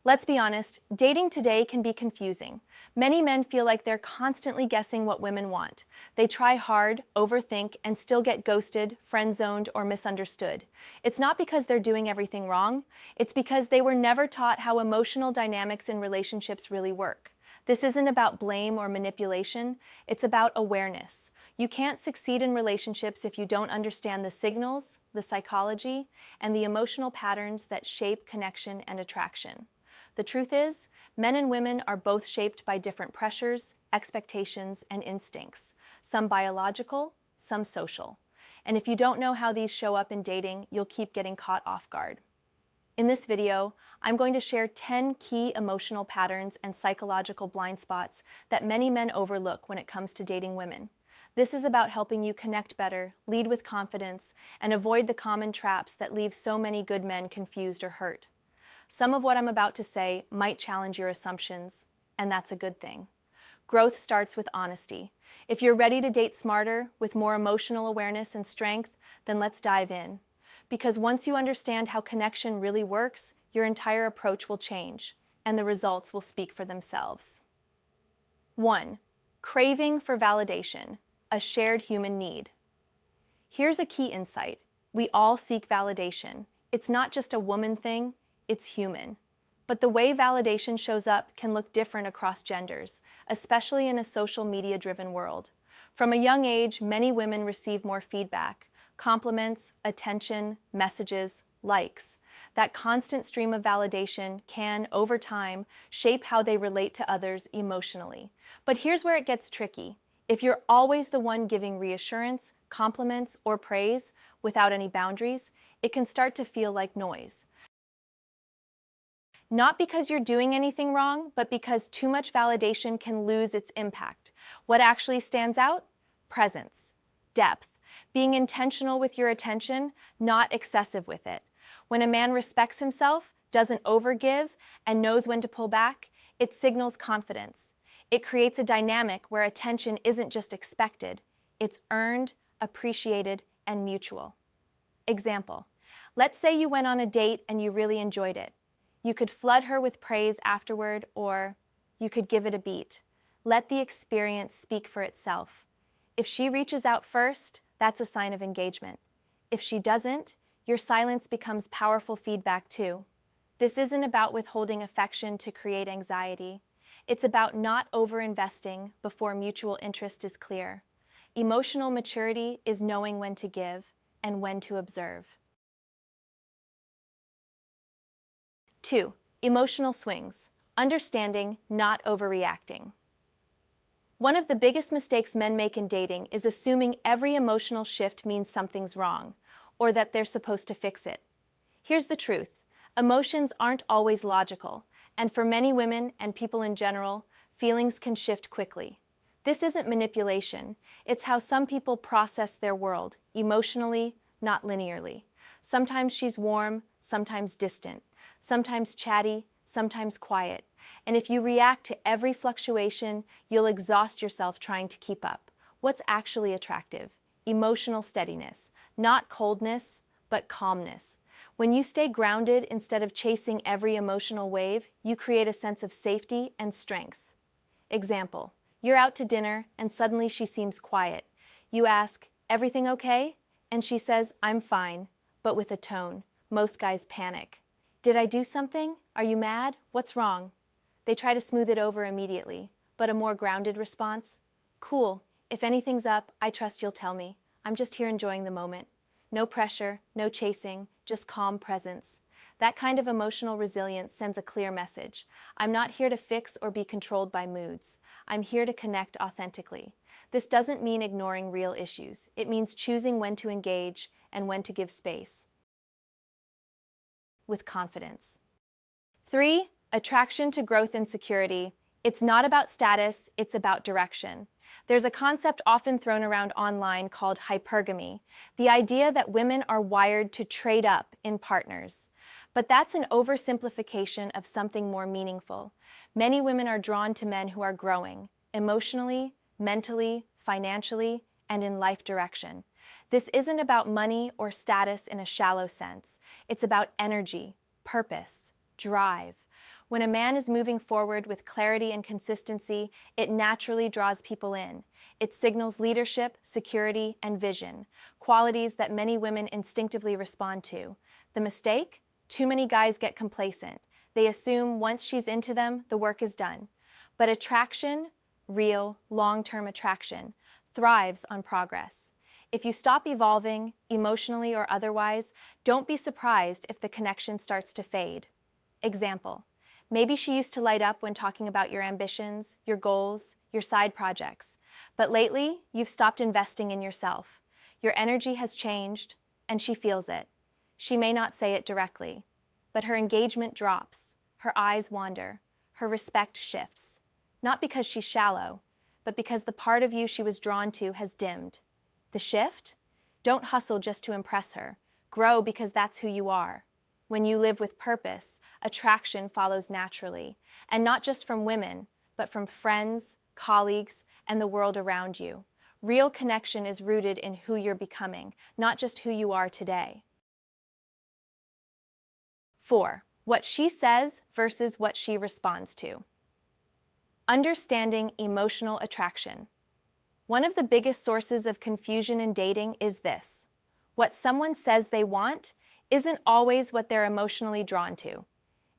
Let's be honest, dating today can be confusing. Many men feel like they're constantly guessing what women want. They try hard, overthink, and still get ghosted, friend-zoned, or misunderstood. It's not because they're doing everything wrong, it's because they were never taught how emotional dynamics in relationships really work. This isn't about blame or manipulation, it's about awareness. You can't succeed in relationships if you don't understand the signals, the psychology, and the emotional patterns that shape connection and attraction. The truth is, men and women are both shaped by different pressures, expectations, and instincts, some biological, some social. And if you don't know how these show up in dating, you'll keep getting caught off guard. In this video, I'm going to share 10 key emotional patterns and psychological blind spots that many men overlook when it comes to dating women. This is about helping you connect better, lead with confidence, and avoid the common traps that leave so many good men confused or hurt. Some of what I'm about to say might challenge your assumptions, and that's a good thing. Growth starts with honesty. If you're ready to date smarter, with more emotional awareness and strength, then let's dive in. Because once you understand how connection really works, your entire approach will change, and the results will speak for themselves. 1. Craving for validation, a shared human need. Here's a key insight. We all seek validation. It's not just a woman thing, it's human. But the way validation shows up can look different across genders, especially in a social media-driven world. From a young age, many women receive more feedback, compliments, attention, messages, likes. That constant stream of validation can, over time, shape how they relate to others emotionally. But here's where it gets tricky. If you're always the one giving reassurance, compliments, or praise without any boundaries, it can start to feel like noise. Not because you're doing anything wrong, but because too much validation can lose its impact. What actually stands out? Presence, depth, being intentional with your attention, not excessive with it. When a man respects himself, doesn't overgive, and knows when to pull back, it signals confidence. It creates a dynamic where attention isn't just expected, it's earned, appreciated, and mutual. Example, let's say you went on a date and you really enjoyed it. You could flood her with praise afterward, or you could give it a beat. Let the experience speak for itself. If she reaches out first, that's a sign of engagement. If she doesn't, your silence becomes powerful feedback too. This isn't about withholding affection to create anxiety. It's about not over-investing before mutual interest is clear. Emotional maturity is knowing when to give and when to observe. 2. Emotional swings. Understanding, not overreacting. One of the biggest mistakes men make in dating is assuming every emotional shift means something's wrong, or that they're supposed to fix it. Here's the truth. Emotions aren't always logical, and for many women and people in general, feelings can shift quickly. This isn't manipulation. It's how some people process their world, emotionally, not linearly. Sometimes she's warm, sometimes distant. Sometimes chatty, sometimes quiet. And if you react to every fluctuation, you'll exhaust yourself trying to keep up. What's actually attractive? Emotional steadiness. Not coldness, but calmness. When you stay grounded instead of chasing every emotional wave, you create a sense of safety and strength. Example, you're out to dinner and suddenly she seems quiet. You ask, "Everything okay?" And she says, "I'm fine," but with a tone. Most guys panic. "Did I do something? Are you mad? What's wrong?" They try to smooth it over immediately, but a more grounded response? "Cool. If anything's up, I trust you'll tell me. I'm just here enjoying the moment." No pressure, no chasing, just calm presence. That kind of emotional resilience sends a clear message. I'm not here to fix or be controlled by moods. I'm here to connect authentically. This doesn't mean ignoring real issues. It means choosing when to engage and when to give space. With confidence. 3. Attraction to growth and security. It's not about status, it's about direction. There's a concept often thrown around online called hypergamy, the idea that women are wired to trade up in partners. But that's an oversimplification of something more meaningful. Many women are drawn to men who are growing, emotionally, mentally, financially, and in life direction. This isn't about money or status in a shallow sense. It's about energy, purpose, Drive. When a man is moving forward with clarity and consistency, it naturally draws people in. It signals leadership, security, and vision, qualities that many women instinctively respond to. The mistake? Too many guys get complacent. They assume once she's into them, the work is done. But attraction, real, long-term attraction, thrives on progress. If you stop evolving, emotionally or otherwise, don't be surprised if the connection starts to fade. Example. Maybe she used to light up when talking about your ambitions, your goals, your side projects. But lately, you've stopped investing in yourself. Your energy has changed, and she feels it. She may not say it directly, but her engagement drops, her eyes wander, her respect shifts. Not because she's shallow, but because the part of you she was drawn to has dimmed. The shift? Don't hustle just to impress her. Grow because that's who you are. When you live with purpose, attraction follows naturally, and not just from women, but from friends, colleagues, and the world around you. Real connection is rooted in who you're becoming, not just who you are today. 4. What she says versus what she responds to. Understanding emotional attraction. One of the biggest sources of confusion in dating is this. What someone says they want isn't always what they're emotionally drawn to.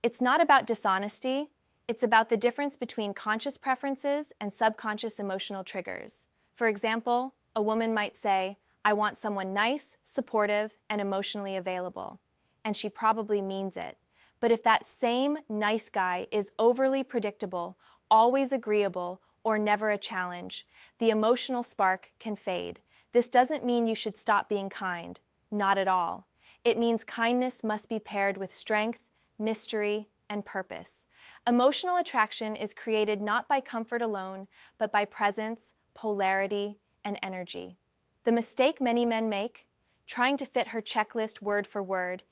It's not about dishonesty, it's about the difference between conscious preferences and subconscious emotional triggers. For example, a woman might say, "I want someone nice, supportive, and emotionally available." And she probably means it. But if that same nice guy is overly predictable, always agreeable, or never a challenge, the emotional spark can fade. This doesn't mean you should stop being kind. Not at all. It means kindness must be paired with strength, mystery, and purpose. Emotional attraction is created not by comfort alone, but by presence, polarity, and energy. The mistake many men make, trying to fit her checklist word for word,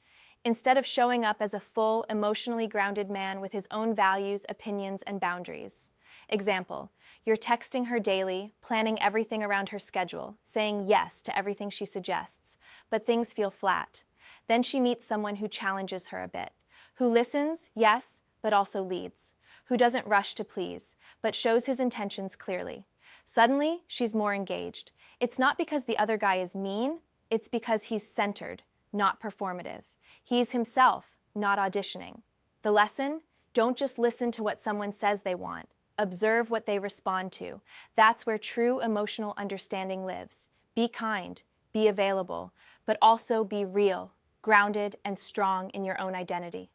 instead of showing up as a full, emotionally grounded man with his own values, opinions, and boundaries. Example, you're texting her daily, planning everything around her schedule, saying yes to everything she suggests, but things feel flat. Then she meets someone who challenges her a bit, who listens, yes, but also leads, who doesn't rush to please, but shows his intentions clearly. Suddenly, she's more engaged. It's not because the other guy is mean, it's because he's centered, not performative. He's himself, not auditioning. The lesson? Don't just listen to what someone says they want. Observe what they respond to. That's where true emotional understanding lives. Be kind, be available, but also be real, grounded, and strong in your own identity.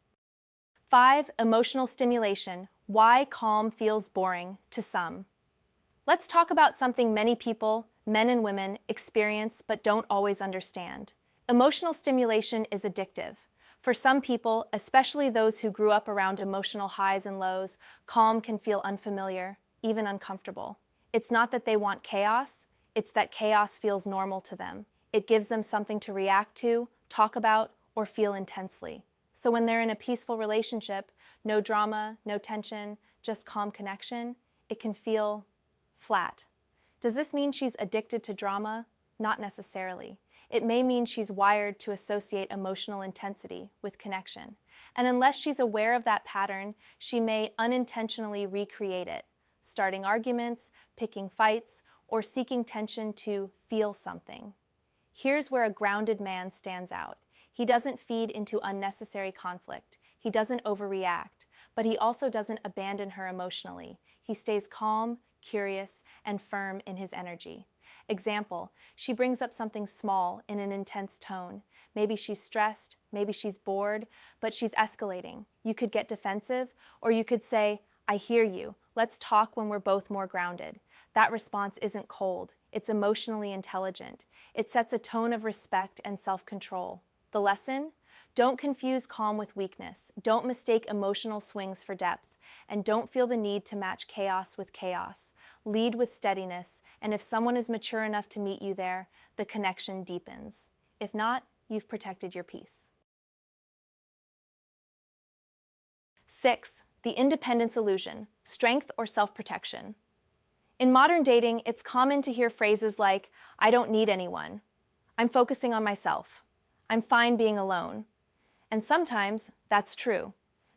5. Emotional stimulation. Why calm feels boring to some. Let's talk about something many people, men and women, experience but don't always understand. Emotional stimulation is addictive. For some people, especially those who grew up around emotional highs and lows, calm can feel unfamiliar, even uncomfortable. It's not that they want chaos, it's that chaos feels normal to them. It gives them something to react to, talk about, or feel intensely. So when they're in a peaceful relationship, no drama, no tension, just calm connection, it can feel flat. Does this mean she's addicted to drama? Not necessarily. It may mean she's wired to associate emotional intensity with connection. And unless she's aware of that pattern, she may unintentionally recreate it, starting arguments, picking fights, or seeking tension to feel something. Here's where a grounded man stands out. He doesn't feed into unnecessary conflict. He doesn't overreact, but he also doesn't abandon her emotionally. He stays calm, curious, and firm in his energy. Example, she brings up something small in an intense tone. Maybe she's stressed, maybe she's bored, but she's escalating. You could get defensive, or you could say, "I hear you. Let's talk when we're both more grounded." That response isn't cold. It's emotionally intelligent. It sets a tone of respect and self-control. The lesson? Don't confuse calm with weakness. Don't mistake emotional swings for depth. And don't feel the need to match chaos with chaos. Lead with steadiness, and if someone is mature enough to meet you there, the connection deepens. If not, you've protected your peace. 6. The independence illusion, strength or self-protection. In modern dating, it's common to hear phrases like, "I don't need anyone," "I'm focusing on myself," "I'm fine being alone." And sometimes that's true.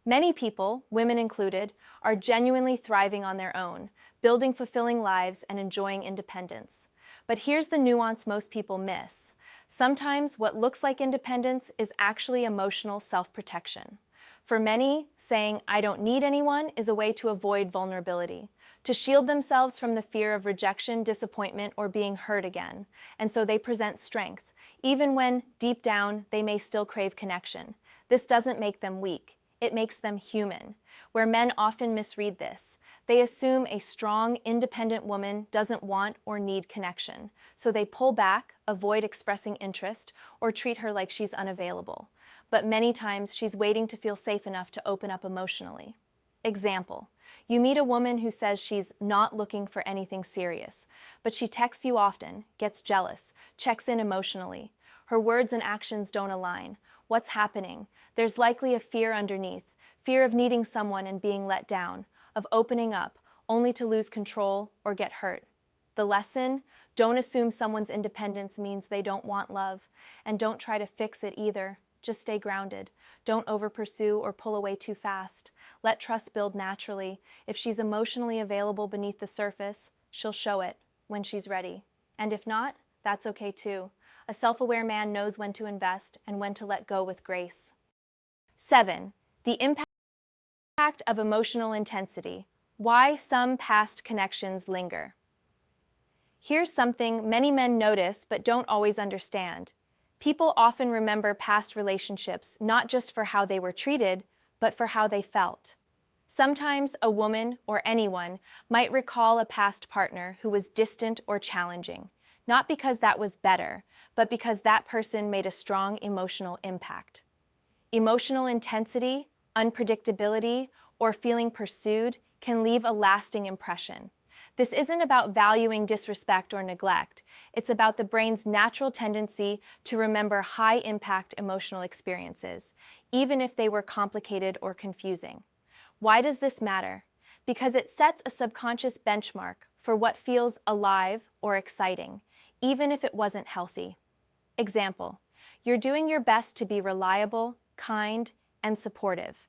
Many people, women included, are genuinely thriving on their own, building fulfilling lives and enjoying independence. But here's the nuance most people miss. Sometimes what looks like independence is actually emotional self-protection. For many, saying, "I don't need anyone," is a way to avoid vulnerability, to shield themselves from the fear of rejection, disappointment, or being hurt again. And so they present strength, even when, deep down, they may still crave connection. This doesn't make them weak. It makes them human, where men often misread this. They assume a strong, independent woman doesn't want or need connection, so they pull back, avoid expressing interest, or treat her like she's unavailable. But many times she's waiting to feel safe enough to open up emotionally. Example: you meet a woman who says she's not looking for anything serious, but she texts you often, gets jealous, checks in emotionally. Her words and actions don't align. What's happening? There's likely a fear underneath, fear of needing someone and being let down, of opening up, only to lose control or get hurt. The lesson: don't assume someone's independence means they don't want love, and don't try to fix it either. Just stay grounded. Don't over-pursue or pull away too fast. Let trust build naturally. If she's emotionally available beneath the surface, she'll show it when she's ready. And if not, that's okay too. A self-aware man knows when to invest and when to let go with grace. 7. The impact of emotional intensity. Why some past connections linger. Here's something many men notice but don't always understand. People often remember past relationships not just for how they were treated, but for how they felt. Sometimes a woman or anyone might recall a past partner who was distant or challenging, not because that was better, but because that person made a strong emotional impact. Emotional intensity, unpredictability, or feeling pursued can leave a lasting impression. This isn't about valuing disrespect or neglect. It's about the brain's natural tendency to remember high-impact emotional experiences, even if they were complicated or confusing. Why does this matter? Because it sets a subconscious benchmark for what feels alive or exciting, even if it wasn't healthy. Example: you're doing your best to be reliable, kind, and supportive,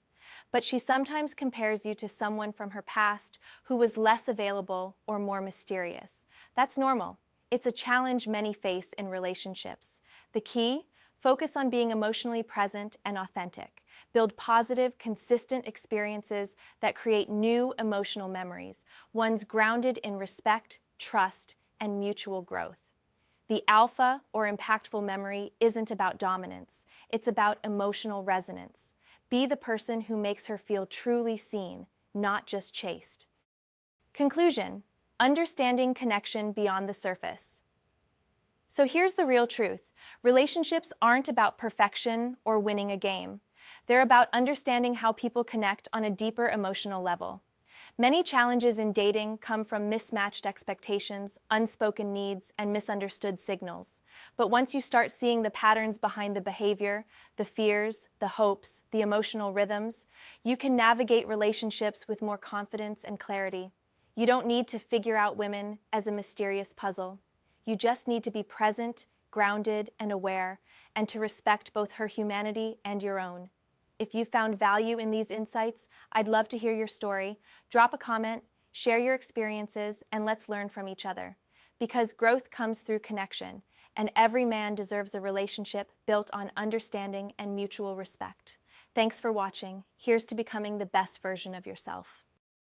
but she sometimes compares you to someone from her past who was less available or more mysterious. That's normal. It's a challenge many face in relationships. The key? Focus on being emotionally present and authentic. Build positive, consistent experiences that create new emotional memories, ones grounded in respect, trust, and mutual growth. The alpha or impactful memory isn't about dominance. It's about emotional resonance. Be the person who makes her feel truly seen, not just chased. Conclusion: understanding connection beyond the surface. So here's the real truth. Relationships aren't about perfection or winning a game. They're about understanding how people connect on a deeper emotional level. Many challenges in dating come from mismatched expectations, unspoken needs, and misunderstood signals. But once you start seeing the patterns behind the behavior, the fears, the hopes, the emotional rhythms, you can navigate relationships with more confidence and clarity. You don't need to figure out women as a mysterious puzzle. You just need to be present, grounded, and aware, and to respect both her humanity and your own. If you found value in these insights, I'd love to hear your story. Drop a comment, share your experiences, and let's learn from each other. Because growth comes through connection, and every man deserves a relationship built on understanding and mutual respect. Thanks for watching. Here's to becoming the best version of yourself.